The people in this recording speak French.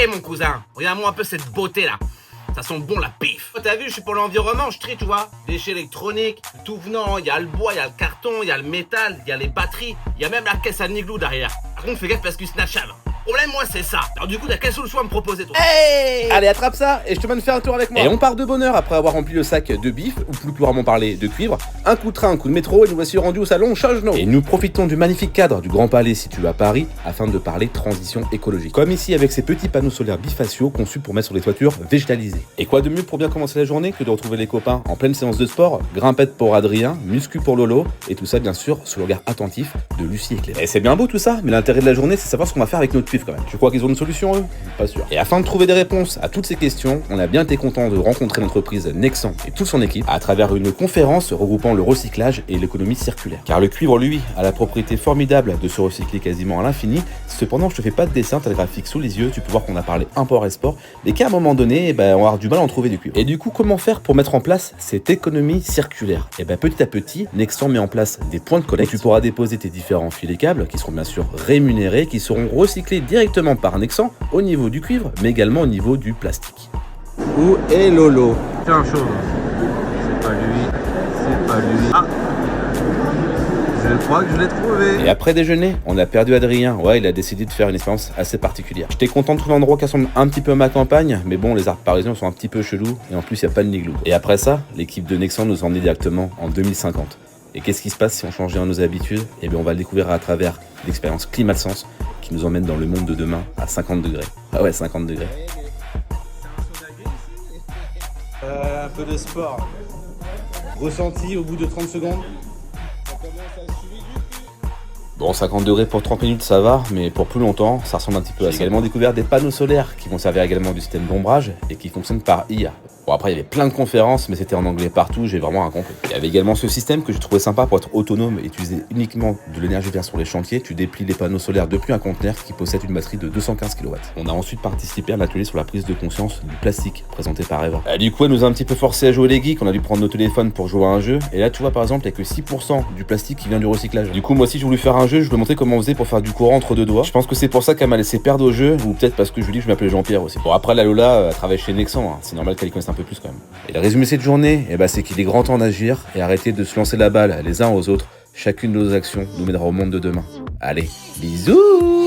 mon cousin. Regarde-moi un peu cette beauté là. Ça sent bon la pif. T'as vu, je suis pour l'environnement, je trie, tu vois. Déchets électroniques, tout venant, il y a le bois, il y a le carton, il y a le métal, il y a les batteries, il y a même la caisse à Niglou derrière. Par contre, fais gaffe parce qu'il se nachave. Le problème, moi, c'est ça. Alors du coup, t'as quelle solution à me proposer, toi? Hey, allez, attrape ça et je te mène faire un tour avec moi. Et on part de bonne heure après avoir rempli le sac de bif, ou plus couramment parlé de cuivre. Un coup de train, un coup de métro et nous voici rendus au salon Chageno. Et nous profitons du magnifique cadre du Grand Palais situé à Paris afin de parler transition écologique. Comme ici avec ces petits panneaux solaires bifaciaux conçus pour mettre sur les toitures végétalisées. Et quoi de mieux pour bien commencer la journée que de retrouver les copains en pleine séance de sport, grimpette pour Adrien, muscu pour Lolo, et tout ça bien sûr sous le regard attentif de Lucie et Clément. Et c'est bien beau tout ça, mais l'intérêt de la journée c'est savoir ce qu'on va faire avec notre cuivre quand même. Tu crois qu'ils ont une solution eux? Pas sûr. Et afin de trouver des réponses à toutes ces questions, on a bien été content de rencontrer l'entreprise Nexan et toute son équipe à travers une conférence regroupant le recyclage et l'économie circulaire. Car le cuivre, lui, a la propriété formidable de se recycler quasiment à l'infini. Cependant, je te fais pas de dessin, t'as le graphique sous les yeux, tu peux voir qu'on a parlé import et sport, mais qu'à un moment donné, on va avoir du mal à en trouver du cuivre. Et du coup, comment faire pour mettre en place cette économie circulaire? Et petit à petit, Nexan met en place des points de collecte où tu pourras déposer tes différents fils et câbles qui seront bien sûr rémunérés, qui seront recyclés directement par Nexan au niveau du cuivre, mais également au niveau du plastique. Où est Lolo? Tiens, chose. C'est pas lui. C'est pas lui. Ah! Je crois que je l'ai trouvé. Et après déjeuner, on a perdu Adrien. Ouais, il a décidé de faire une expérience assez particulière. J'étais content de trouver un endroit qui ressemble un petit peu à ma campagne, mais bon, les arbres parisiens sont un petit peu chelous, et en plus, il n'y a pas de Niglou. Et après ça, l'équipe de Nexan nous a emmenés directement en 2050. Et qu'est-ce qui se passe si on changeait nos habitudes? On va le découvrir à travers l'expérience Climat de Sens qui nous emmène dans le monde de demain à 50 degrés. Ah ouais, 50 degrés. Un peu de sport. Ressenti au bout de 30 secondes. Bon, 50 degrés pour 30 minutes, ça va, mais pour plus longtemps, ça ressemble un petit peu à ça. J'ai également découvert des panneaux solaires qui vont servir également du système d'ombrage et qui fonctionnent par IA. Bon, après, il y avait plein de conférences, mais c'était en anglais partout, j'ai vraiment rien compris. Il y avait également ce système que j'ai trouvé sympa pour être autonome et utiliser uniquement de l'énergie verte sur les chantiers. Tu déplies les panneaux solaires depuis un conteneur qui possède une batterie de 215 kW. On a ensuite participé à l'atelier sur la prise de conscience du plastique, présenté par Eva. Du coup, elle nous a un petit peu forcé à jouer les geeks, on a dû prendre nos téléphones pour jouer à un jeu. Et là, tu vois, par exemple, il n'y a que 6% du plastique qui vient du recyclage. Du coup, moi aussi, j'ai voulu faire un jeu, je voulais montrer comment on faisait pour faire du courant entre deux doigts. Je pense que c'est pour ça qu'elle m'a laissé perdre au jeu, ou peut-être parce que je lui dis que je m'appelais Jean-Pierre aussi. Bon, après, la Lola, elle travaille chez Nexan, hein. C'est normal qu'elle y connaisse un peu plus quand même. Et le résumé de cette journée, c'est qu'il est grand temps d'agir et arrêter de se lancer la balle les uns aux autres. Chacune de nos actions nous mènera au monde de demain. Allez, bisous!